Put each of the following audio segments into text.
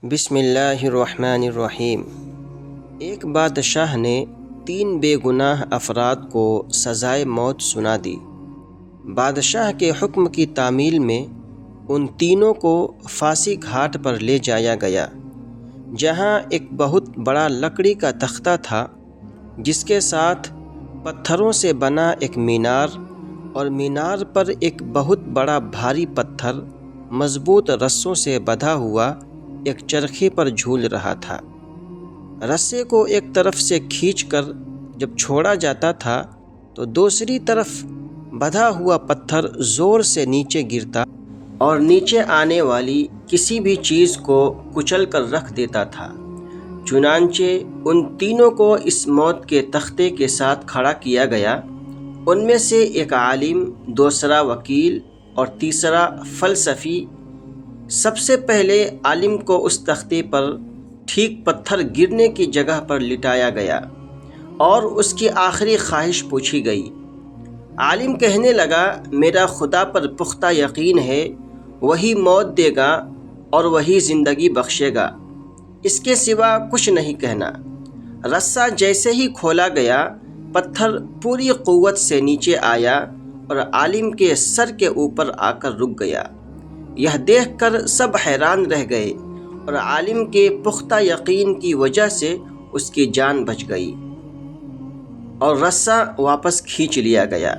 بسم اللہ الرحمن الرحیم۔ ایک بادشاہ نے 3 بے گناہ افراد کو سزائے موت سنا دی۔ بادشاہ کے حکم کی تعمیل میں ان تینوں کو پھانسی گھاٹ پر لے جایا گیا، جہاں ایک بہت بڑا لکڑی کا تختہ تھا، جس کے ساتھ پتھروں سے بنا ایک مینار، اور مینار پر ایک بہت بڑا بھاری پتھر مضبوط رسوں سے بندھا ہوا ایک چرخے پر جھول رہا تھا۔ رسے کو ایک طرف سے کھینچ کر جب چھوڑا جاتا تھا تو دوسری طرف بندھا ہوا پتھر زور سے نیچے گرتا اور نیچے آنے والی کسی بھی چیز کو کچل کر رکھ دیتا تھا۔ چنانچہ ان تینوں کو اس موت کے تختے کے ساتھ کھڑا کیا گیا۔ ان میں سے ایک عالم، دوسرا وکیل اور تیسرا فلسفی۔ سب سے پہلے عالم کو اس تختے پر ٹھیک پتھر گرنے کی جگہ پر لٹایا گیا اور اس کی آخری خواہش پوچھی گئی۔ عالم کہنے لگا، میرا خدا پر پختہ یقین ہے، وہی موت دے گا اور وہی زندگی بخشے گا، اس کے سوا کچھ نہیں کہنا۔ رسہ جیسے ہی کھولا گیا، پتھر پوری قوت سے نیچے آیا اور عالم کے سر کے اوپر آ کر رک گیا۔ یہ دیکھ کر سب حیران رہ گئے اور عالم کے پختہ یقین کی وجہ سے اس کی جان بچ گئی اور رسہ واپس کھینچ لیا گیا۔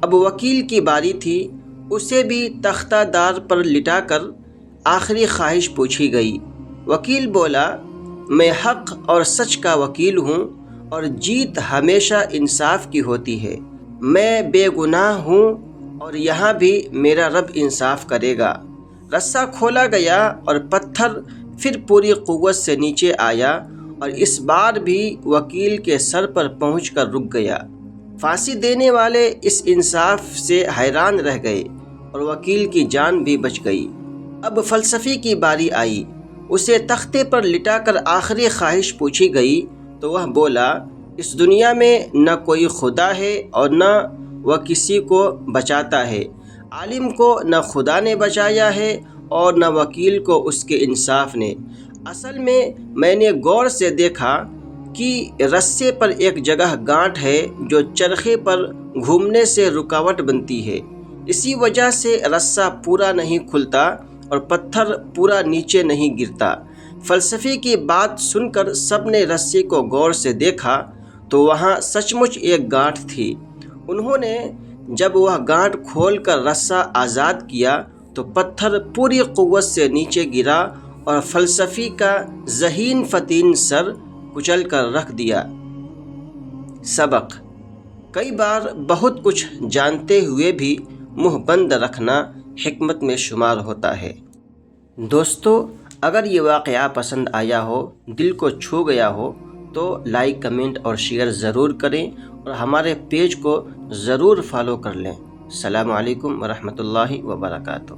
اب وکیل کی باری تھی۔ اسے بھی تختہ دار پر لٹا کر آخری خواہش پوچھی گئی۔ وکیل بولا، میں حق اور سچ کا وکیل ہوں اور جیت ہمیشہ انصاف کی ہوتی ہے۔ میں بے گناہ ہوں اور یہاں بھی میرا رب انصاف کرے گا۔ رسہ کھولا گیا اور پتھر پھر پوری قوت سے نیچے آیا اور اس بار بھی وکیل کے سر پر پہنچ کر رک گیا۔ پھانسی دینے والے اس انصاف سے حیران رہ گئے اور وکیل کی جان بھی بچ گئی۔ اب فلسفی کی باری آئی۔ اسے تختے پر لٹا کر آخری خواہش پوچھی گئی تو وہ بولا، اس دنیا میں نہ کوئی خدا ہے اور نہ وہ کسی کو بچاتا ہے۔ عالم کو نہ خدا نے بچایا ہے اور نہ وکیل کو اس کے انصاف نے۔ اصل میں نے غور سے دیکھا کہ رسے پر ایک جگہ گانٹھ ہے جو چرخے پر گھومنے سے رکاوٹ بنتی ہے، اسی وجہ سے رسہ پورا نہیں کھلتا اور پتھر پورا نیچے نہیں گرتا۔ فلسفی کی بات سن کر سب نے رسی کو غور سے دیکھا تو وہاں سچ مچ ایک گانٹھ تھی۔ انہوں نے جب وہ گانٹھ کھول کر رسہ آزاد کیا تو پتھر پوری قوت سے نیچے گرا اور فلسفی کا ذہین فتین سر کچل کر رکھ دیا۔ سبق: کئی بار بہت کچھ جانتے ہوئے بھی منہ بند رکھنا حکمت میں شمار ہوتا ہے۔ دوستو، اگر یہ واقعہ پسند آیا ہو، دل کو چھو گیا ہو تو لائک، کمنٹ اور شیئر ضرور کریں اور ہمارے پیج کو ضرور فالو کر لیں۔ السلام علیکم ورحمۃ اللہ وبرکاتہ۔